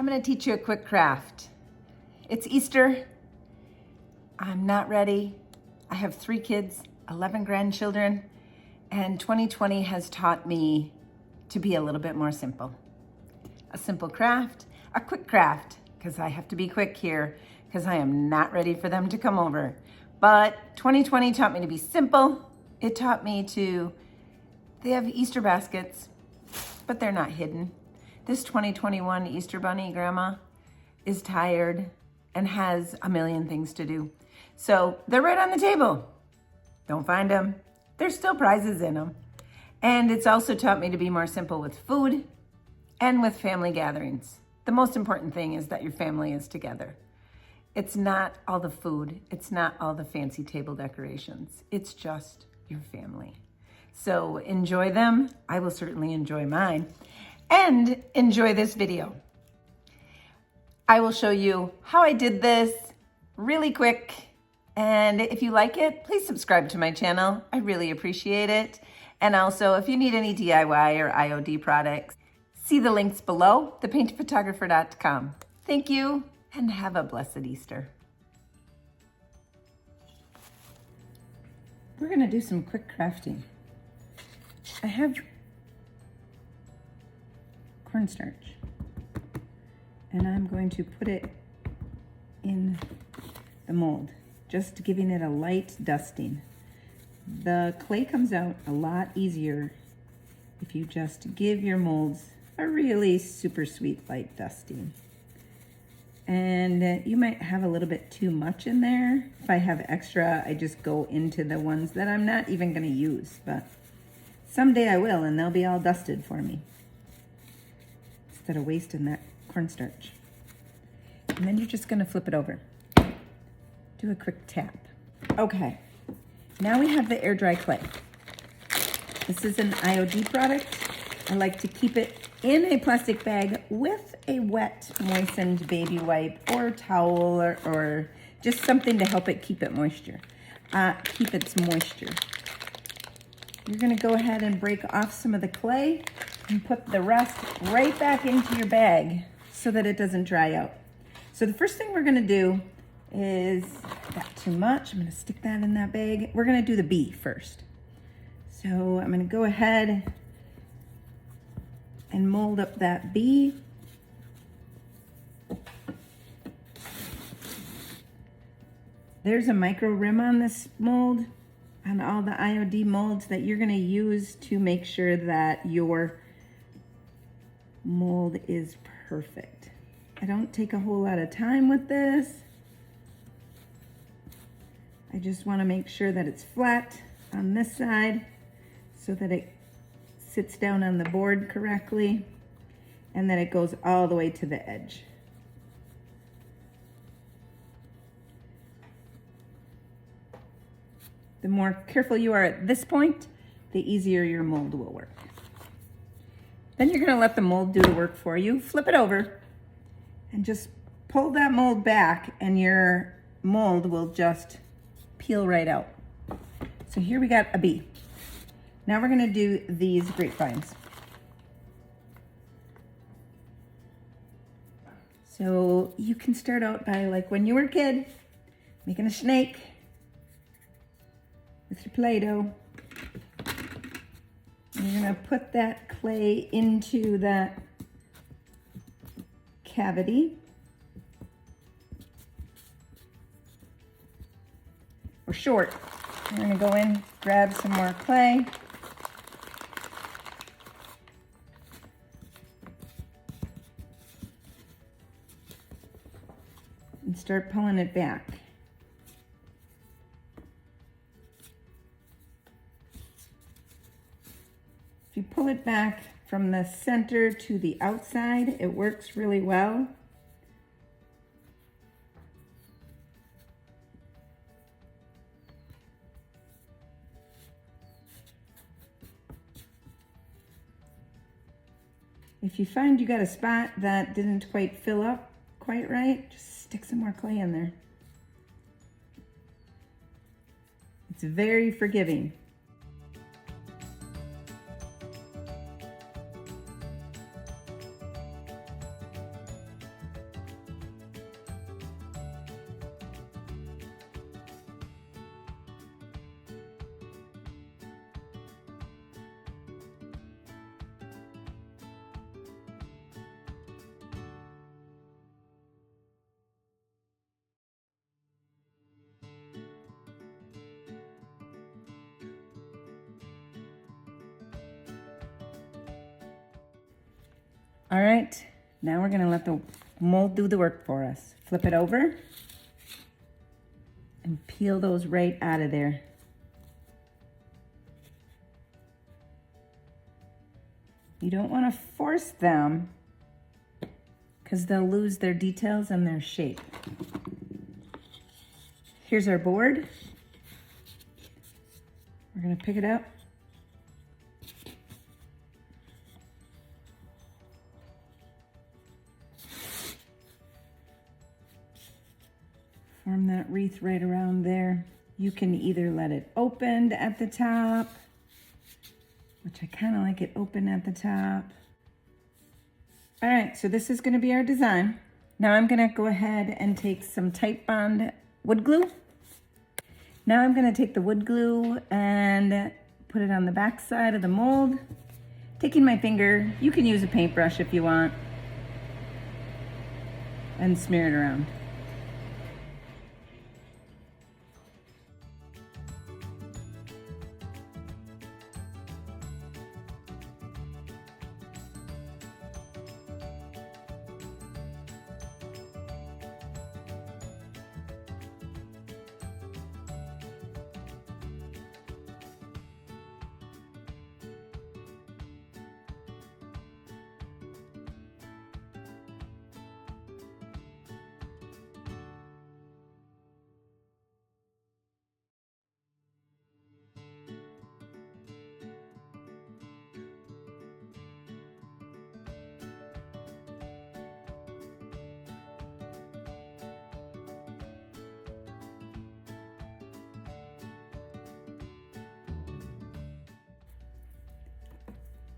gonna teach you a quick craft. It's Easter. I'm not ready. I have 3 kids, 11 grandchildren, and 2020 has taught me to be a little bit more simple. A simple craft, a quick craft, because I have to be quick here, because I am not ready for them to come over. But 2020 taught me to be simple. It taught me they have Easter baskets, but they're not hidden. This 2021 Easter Bunny grandma is tired and has a million things to do. So they're right on the table. Don't find them. There's still prizes in them. And it's also taught me to be more simple with food and with family gatherings. The most important thing is that your family is together. It's not all the food. It's not all the fancy table decorations. It's just your family. So enjoy them. I will certainly enjoy mine. And enjoy this video. I will show you how I did this really quick. And if you like it, please subscribe to my channel. I really appreciate it. And also, if you need any DIY or IOD products, see the links below, thepaintedphotographer.com. Thank you, and have a blessed Easter. We're gonna do some quick crafting. I have cornstarch, and I'm going to put it in the mold, just giving it a light dusting. The clay comes out a lot easier if you just give your molds a really super sweet light dusting. And you might have a little bit too much in there. If I have extra, I just go into the ones that I'm not even gonna use, but someday I will, and they'll be all dusted for me, instead of wasting that cornstarch. And then you're just gonna flip it over. Do a quick tap. Okay, now we have the air dry clay. This is an IOD product. I like to keep it in a plastic bag with a wet, moistened baby wipe or towel or just something to help it keep its moisture. You're gonna go ahead and break off some of the clay and put the rest right back into your bag so that it doesn't dry out. So the first thing we're gonna do is, got too much, I'm gonna stick that in that bag. We're gonna do the bee first. So I'm gonna go ahead and mold up that bee. There's a micro rim on this mold, on all the IOD molds, that you're gonna use to make sure that your mold is perfect. I don't take a whole lot of time with this. I just wanna make sure that it's flat on this side so that it sits down on the board correctly and that it goes all the way to the edge. The more careful you are at this point, the easier your mold will work. Then you're gonna let the mold do the work for you. Flip it over and just pull that mold back, and your mold will just peel right out. So here we got a bee. Now we're gonna do these grapevines. So you can start out by, like when you were a kid, making a snake with your Play-Doh. You're gonna put that clay into that cavity. We're short. We're gonna go in, grab some more clay. And start pulling it back. If you pull it back from the center to the outside, it works really well. If you find you got a spot that didn't quite fill up quite right, just stick some more clay in there. It's very forgiving. All right, now we're gonna let the mold do the work for us. Flip it over and peel those right out of there. You don't want to force them because they'll lose their details and their shape. Here's our board. We're going to pick it up. Form that wreath right around there. You can either let it open at the top, which I kind of like it open at the top. All right, so this is gonna be our design. Now I'm gonna go ahead and take some Type Bond wood glue. Now I'm gonna take the wood glue and put it on the back side of the mold. Taking my finger, you can use a paintbrush if you want, and smear it around.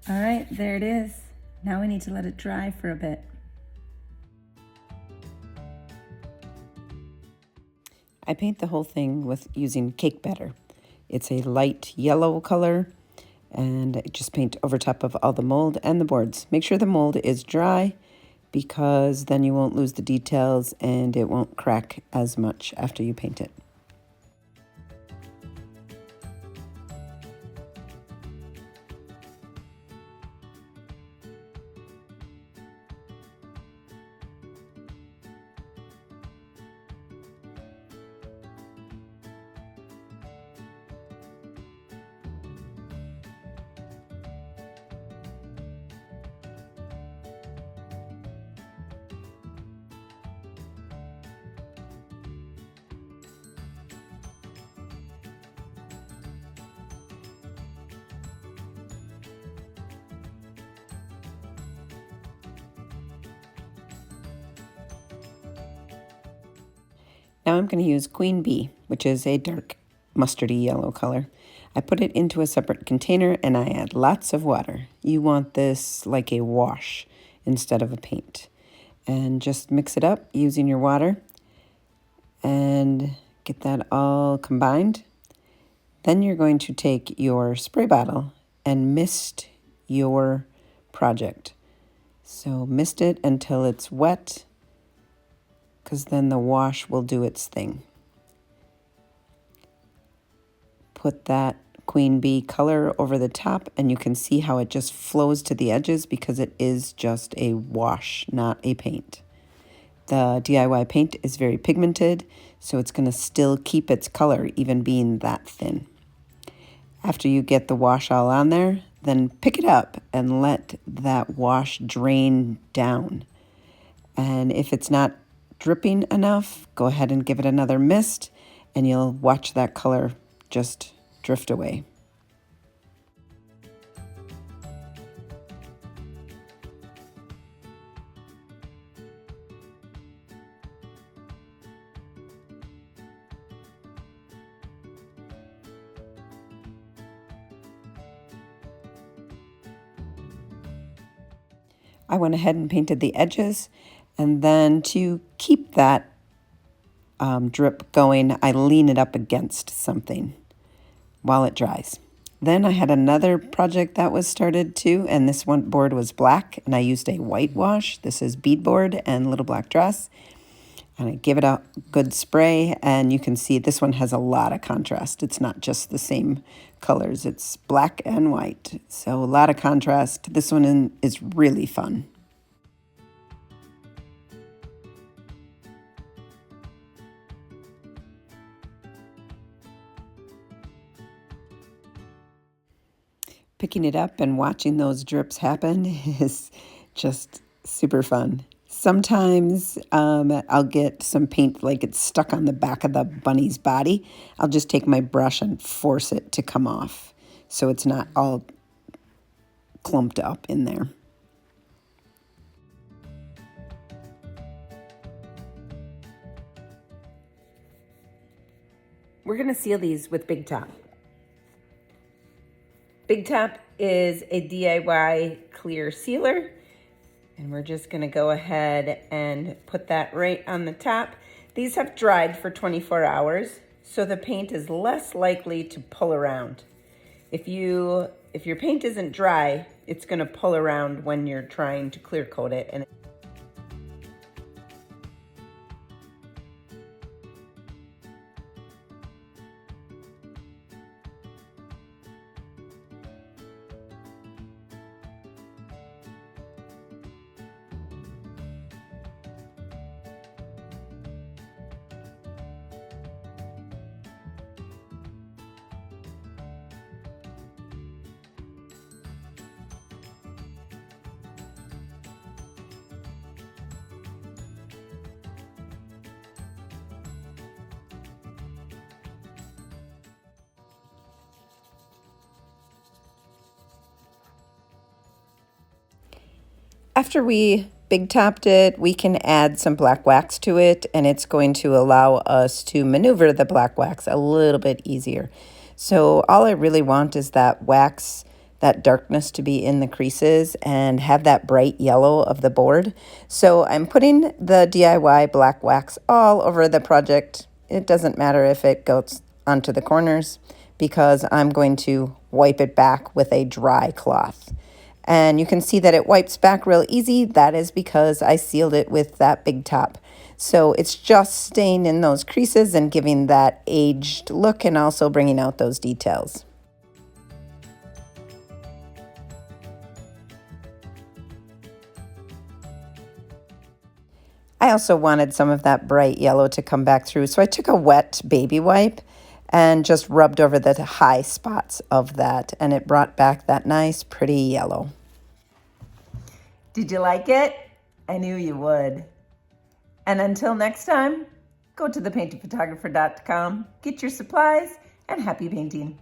All right, there it is. Now we need to let it dry for a bit. I paint the whole thing with using cake batter. It's a light yellow color, and I just paint over top of all the mold and the boards. Make sure the mold is dry because then you won't lose the details and it won't crack as much after you paint it. Now I'm going to use Queen Bee, which is a dark mustardy yellow color. I put it into a separate container and I add lots of water. You want this like a wash instead of a paint. And just mix it up using your water and get that all combined. Then you're going to take your spray bottle and mist your project. So mist it until it's wet, because then the wash will do its thing. Put that Queen Bee color over the top and you can see how it just flows to the edges because it is just a wash, not a paint. The DIY paint is very pigmented, so it's going to still keep its color even being that thin. After you get the wash all on there, then pick it up and let that wash drain down. And if it's not dripping enough, go ahead and give it another mist and you'll watch that color just drift away. I went ahead and painted the edges, and then to keep that drip going, I lean it up against something while it dries. Then I had another project that was started too, and this one board was black, and I used a whitewash. This is beadboard and little black dress. And I give it a good spray, and you can see this one has a lot of contrast. It's not just the same colors. It's black and white, so a lot of contrast. This one is really fun. Picking it up and watching those drips happen is just super fun. Sometimes I'll get some paint like it's stuck on the back of the bunny's body. I'll just take my brush and force it to come off so it's not all clumped up in there. We're going to seal these with Big Top. Big Top is a DIY clear sealer, and we're just going to go ahead and put that right on the top. These have dried for 24 hours, so the paint is less likely to pull around. If your paint isn't dry, it's going to pull around when you're trying to clear coat it. And after we Big Topped it, we can add some black wax to it, and it's going to allow us to maneuver the black wax a little bit easier. So all I really want is that wax, that darkness to be in the creases and have that bright yellow of the board. So I'm putting the DIY black wax all over the project. It doesn't matter if it goes onto the corners because I'm going to wipe it back with a dry cloth. And you can see that it wipes back real easy. That is because I sealed it with that Big Top. So it's just staying in those creases and giving that aged look and also bringing out those details. I also wanted some of that bright yellow to come back through. So I took a wet baby wipe and just rubbed over the high spots of that, and it brought back that nice pretty yellow. did you like it? I knew you would. And until next time, go to thepaintedphotographer.com, get your supplies, and happy painting.